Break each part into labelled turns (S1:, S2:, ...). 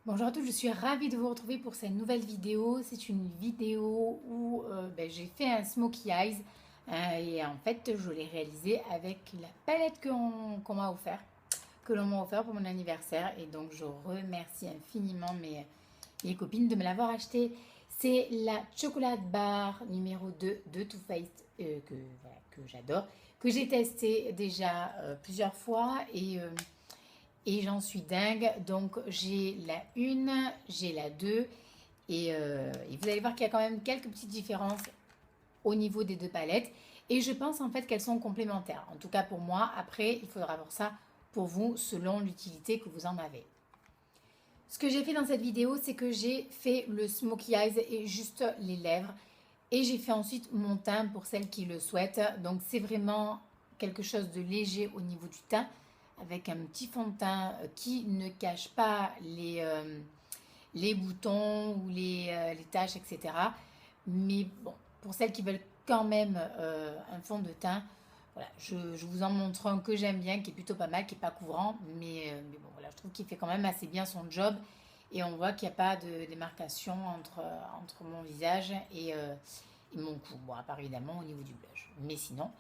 S1: Bonjour à tous, je suis ravie de vous retrouver pour cette nouvelle vidéo. C'est une vidéo où j'ai fait un smokey eyes et en fait je l'ai réalisé avec la palette qu'on m'a offert, que l'on m'a offert pour mon anniversaire et donc je remercie infiniment mes copines de me l'avoir acheté. C'est la Chocolate Bar numéro 2 de Too Faced que j'adore, que j'ai testé déjà plusieurs fois et j'en suis dingue. Donc j'ai la 1, j'ai la 2 et vous allez voir qu'il y a quand même quelques petites différences au niveau des deux palettes. Et je pense en fait qu'elles sont complémentaires. En tout cas pour moi. Après, il faudra voir ça pour vous selon l'utilité que vous en avez. Ce que j'ai fait dans cette vidéo, c'est que j'ai fait le smokey eyes et juste les lèvres. Et j'ai fait ensuite mon teint pour celles qui le souhaitent. Donc c'est vraiment quelque chose de léger au niveau du teint avec un petit fond de teint qui ne cache pas les boutons ou les taches, etc. Mais bon, pour celles qui veulent quand même un fond de teint, voilà, je vous en montre un que j'aime bien, qui est plutôt pas mal, qui n'est pas couvrant, mais bon, voilà, je trouve qu'il fait quand même assez bien son job. Et on voit qu'il n'y a pas de démarcation entre mon visage et mon cou. Bon, à part évidemment au niveau du blush. Mais sinon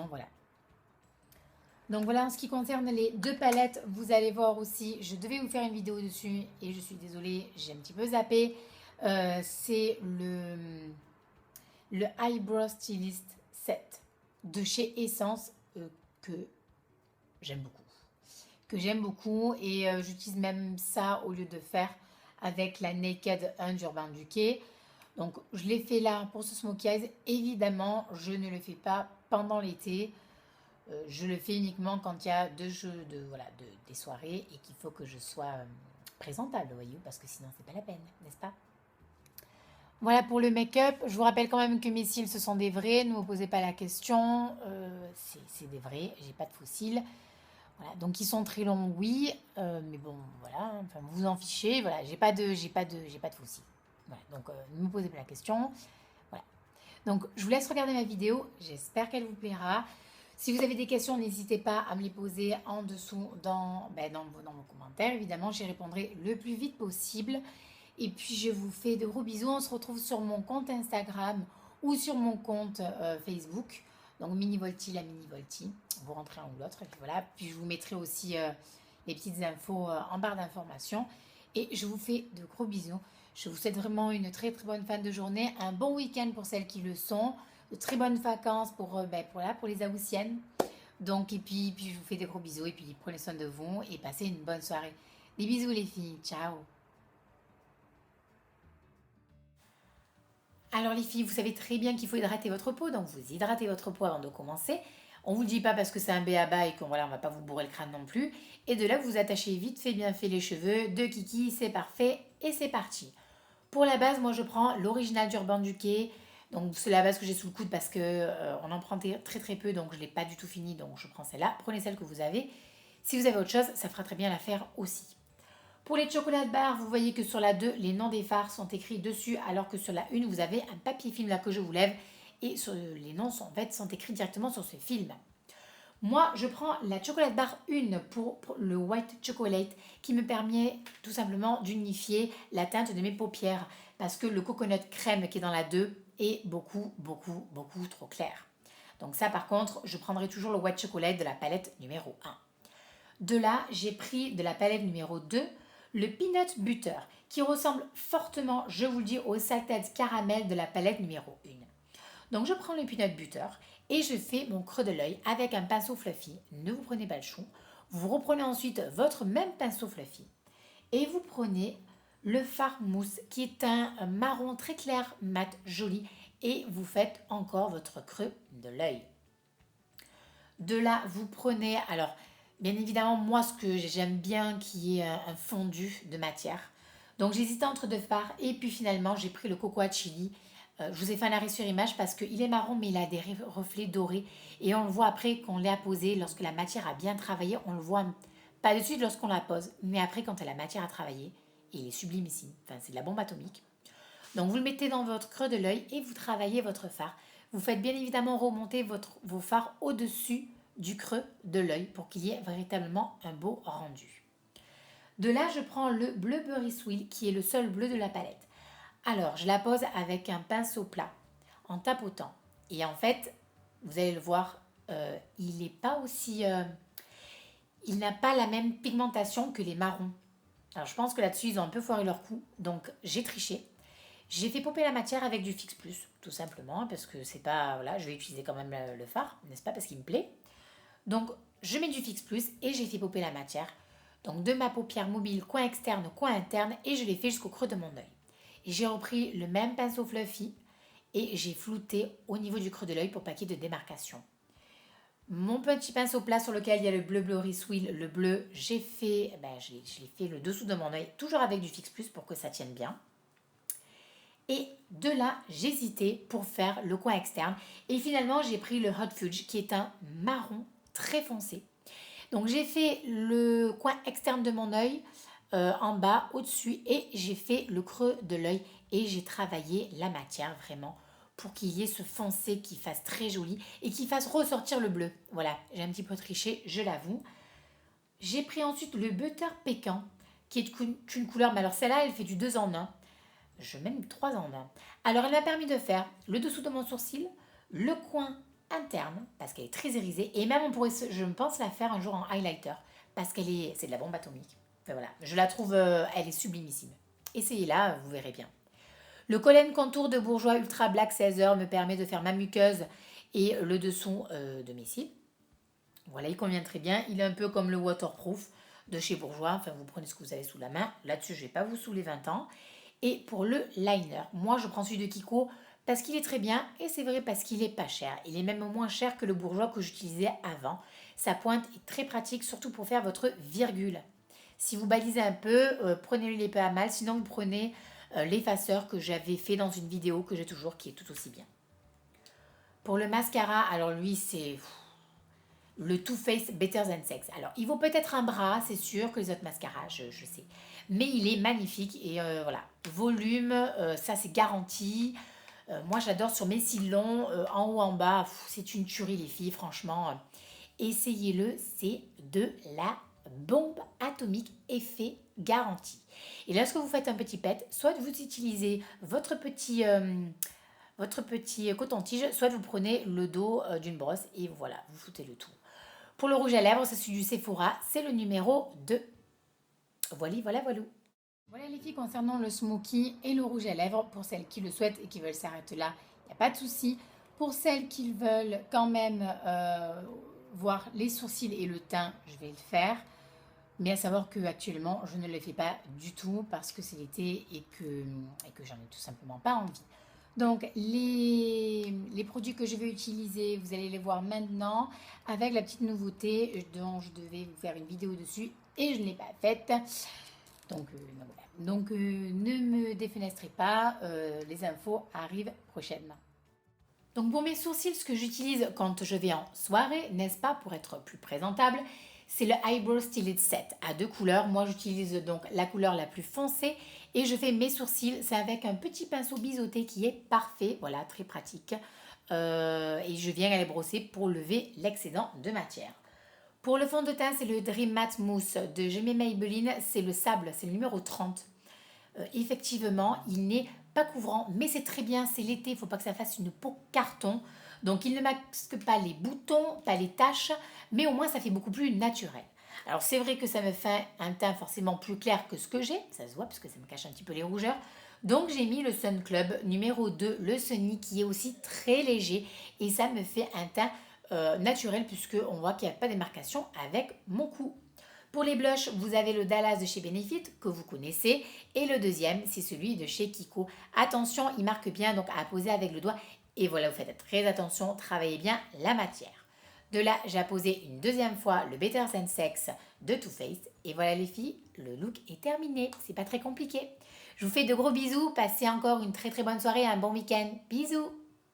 S1: voilà. Donc voilà, en ce qui concerne les deux palettes, vous allez voir aussi, je devais vous faire une vidéo dessus et je suis désolée, j'ai un petit peu zappé. C'est le Eyebrow Stylist 7 de chez Essence que j'aime beaucoup. Que j'aime beaucoup et j'utilise même ça au lieu de faire avec la Naked 1 d'Urban Decay. Donc je l'ai fait là pour ce smokey eyes. Évidemment, je ne le fais pas pendant l'été. Je le fais uniquement quand il y a des soirées et qu'il faut que je sois présentable, voyez, parce que sinon c'est pas la peine, n'est-ce pas? Voilà pour le make-up. Je vous rappelle quand même que mes cils ce sont des vrais. Ne me posez pas la question. C'est des vrais. J'ai pas de faux cils. Voilà. Donc ils sont très longs, oui, mais bon, voilà. Enfin, vous vous en fichez. Voilà. J'ai pas de faux cils. Voilà. Donc ne me posez pas la question. Voilà. Donc je vous laisse regarder ma vidéo. J'espère qu'elle vous plaira. Si vous avez des questions, n'hésitez pas à me les poser en dessous dans vos commentaires. Évidemment, j'y répondrai le plus vite possible. Et puis, je vous fais de gros bisous. On se retrouve sur mon compte Instagram ou sur mon compte Facebook. Donc, Mini Volti, la Mini Volti. Vous rentrez un ou l'autre. Et puis voilà. Puis, je vous mettrai aussi les petites infos en barre d'informations. Et je vous fais de gros bisous. Je vous souhaite vraiment une très très bonne fin de journée. Un bon week-end pour celles qui le sont. De très bonnes vacances pour les Haussiennes. Donc, et puis, je vous fais des gros bisous. Et puis, prenez soin de vous et passez une bonne soirée. Des bisous, les filles. Ciao. Alors les filles, vous savez très bien qu'il faut hydrater votre peau, donc vous hydratez votre peau avant de commencer. On ne vous le dit pas parce que c'est un b.a.-ba et qu'on voilà, on va pas vous bourrer le crâne non plus. Et de là, vous attachez vite fait bien fait les cheveux, de kiki, c'est parfait et c'est parti. Pour la base, moi je prends l'original d'Urban Decay. Donc c'est la base que j'ai sous le coude parce que on en prend très très peu, donc je l'ai pas du tout fini, donc je prends celle-là. Prenez celle que vous avez. Si vous avez autre chose, ça fera très bien l'affaire aussi. Pour les chocolate bars, vous voyez que sur la 2, les noms des phares sont écrits dessus, alors que sur la 1, vous avez un papier film là que je vous lève et les noms sont, en fait, sont écrits directement sur ce film. Moi, je prends la chocolate bar 1 pour le white chocolate qui me permet tout simplement d'unifier la teinte de mes paupières parce que le coconut crème qui est dans la 2 est beaucoup, beaucoup, beaucoup trop clair. Donc ça, par contre, je prendrai toujours le white chocolate de la palette numéro 1. De là, j'ai pris de la palette numéro 2 le peanut butter qui ressemble fortement, je vous le dis, au salted caramel de la palette numéro 1. Donc je prends le peanut butter et je fais mon creux de l'œil avec un pinceau fluffy. Ne vous prenez pas le chou. Vous reprenez ensuite votre même pinceau fluffy et vous prenez le fard mousse qui est un marron très clair, mat, joli et vous faites encore votre creux de l'œil. De là, vous prenez, alors bien évidemment, moi ce que j'aime bien qui est un fondu de matière. Donc j'hésitais entre deux fards et puis finalement j'ai pris le cocoa chili. Je vous ai fait un arrêt sur image parce qu'il est marron mais il a des reflets dorés et on le voit après qu'on l'a posé, lorsque la matière a bien travaillé, on le voit pas de suite lorsqu'on la pose, mais après quand la matière a travaillé, et il est sublime ici, enfin c'est de la bombe atomique. Donc vous le mettez dans votre creux de l'œil et vous travaillez votre fard. Vous faites bien évidemment remonter vos fards au-dessus du creux de l'œil pour qu'il y ait véritablement un beau rendu. De là, je prends le bleu Berry Swill qui est le seul bleu de la palette. Alors, je la pose avec un pinceau plat en tapotant. Et en fait, vous allez le voir, il n'est pas aussi... il n'a pas la même pigmentation que les marrons. Alors, je pense que là-dessus, ils ont un peu foiré leur coup. Donc, j'ai triché. J'ai fait popper la matière avec du Fix Plus, tout simplement, parce que c'est pas... Voilà, je vais utiliser quand même le fard, n'est-ce pas, parce qu'il me plaît. Donc, je mets du Fix Plus et j'ai fait popper la matière. Donc, de ma paupière mobile, coin externe, coin interne, et je l'ai fait jusqu'au creux de mon œil. Et j'ai repris le même pinceau fluffy et j'ai flouté au niveau du creux de l'œil pour pas qu'il y ait de démarcation. Mon petit pinceau plat sur lequel il y a le bleu Berry Swill, le bleu, j'ai fait, je l'ai fait le dessous de mon œil, toujours avec du Fix Plus pour que ça tienne bien. Et de là, j'hésitais pour faire le coin externe. Et finalement, j'ai pris le Hot Fudge qui est un marron très foncé. Donc j'ai fait le coin externe de mon œil, en bas, au-dessus, et j'ai fait le creux de l'œil et j'ai travaillé la matière vraiment pour qu'il y ait ce foncé qui fasse très joli et qui fasse ressortir le bleu. Voilà, j'ai un petit peu triché, je l'avoue. J'ai pris ensuite le Butter Pécan, qui est une couleur, mais alors celle-là, elle fait du 2 en 1. Je même 3 en 1. Alors elle m'a permis de faire le dessous de mon sourcil, le coin interne, parce qu'elle est très irisée, et même on pourrait, je pense la faire un jour en highlighter, parce c'est de la bombe atomique. Enfin, voilà, je la trouve, elle est sublimissime. Essayez-la, vous verrez bien. Le Collen Contour de Bourjois Ultra Black 16 heures me permet de faire ma muqueuse et le dessous de mes cils. Voilà, il convient très bien. Il est un peu comme le waterproof de chez Bourjois. Enfin, vous prenez ce que vous avez sous la main. Là-dessus, je ne vais pas vous saouler 20 ans. Et pour le liner, moi, je prends celui de Kiko parce qu'il est très bien et c'est vrai parce qu'il est pas cher. Il est même moins cher que le Bourjois que j'utilisais avant. Sa pointe est très pratique, surtout pour faire votre virgule. Si vous balisez un peu, prenez-le les pas à mal. Sinon, vous prenez l'effaceur que j'avais fait dans une vidéo que j'ai toujours, qui est tout aussi bien. Pour le mascara, alors lui, c'est le Too Faced Better Than Sex. Alors, il vaut peut-être un bras, c'est sûr, que les autres mascaras, je sais. Mais il est magnifique et voilà. Volume, ça c'est garanti. Moi, j'adore sur mes cils longs, en haut, en bas. C'est une tuerie, les filles, franchement. Essayez-le, c'est de la bombe atomique, effet garanti. Et lorsque vous faites un petit pet, soit vous utilisez votre petit coton-tige, soit vous prenez le dos d'une brosse et voilà, vous foutez le tout. Pour le rouge à lèvres, c'est celui du Sephora, c'est le numéro 2. Voilà, voilà, voilà. Voilà les filles concernant le smoky et le rouge à lèvres. Pour celles qui le souhaitent et qui veulent s'arrêter là, il n'y a pas de souci. Pour celles qui veulent quand même voir les sourcils et le teint, je vais le faire. Mais à savoir qu'actuellement, je ne le fais pas du tout parce que c'est l'été et que j'en ai tout simplement pas envie. Donc, les produits que je vais utiliser, vous allez les voir maintenant avec la petite nouveauté dont je devais vous faire une vidéo dessus et je ne l'ai pas faite. Donc, ne me défenestrez pas, les infos arrivent prochainement. Donc pour mes sourcils, ce que j'utilise quand je vais en soirée, n'est-ce pas, pour être plus présentable, c'est le Eyebrow Stylet Set à 2 couleurs. Moi j'utilise donc la couleur la plus foncée et je fais mes sourcils. C'est avec un petit pinceau biseauté qui est parfait, voilà, très pratique. Et je viens à les brosser pour lever l'excédent de matière. Pour le fond de teint, c'est le Dream Matte Mousse de Gemma Maybelline, c'est le sable, c'est le numéro 30. Effectivement, il n'est pas couvrant, mais c'est très bien, c'est l'été, il ne faut pas que ça fasse une peau carton. Donc il ne masque pas les boutons, pas les taches, mais au moins ça fait beaucoup plus naturel. Alors c'est vrai que ça me fait un teint forcément plus clair que ce que j'ai, ça se voit parce que ça me cache un petit peu les rougeurs. Donc j'ai mis le Sun Club numéro 2, le Sunny, qui est aussi très léger et ça me fait un teint naturel puisque on voit qu'il n'y a pas de démarcation avec mon cou. Pour les blushs, vous avez le Dallas de chez Benefit, que vous connaissez, et le deuxième, c'est celui de chez Kiko. Attention, il marque bien, donc à poser avec le doigt. Et voilà, vous faites très attention, travaillez bien la matière. De là, j'ai apposé une deuxième fois le Better Than Sex de Too Faced. Et voilà les filles, le look est terminé. C'est pas très compliqué. Je vous fais de gros bisous, passez encore une très très bonne soirée, un bon week-end. Bisous!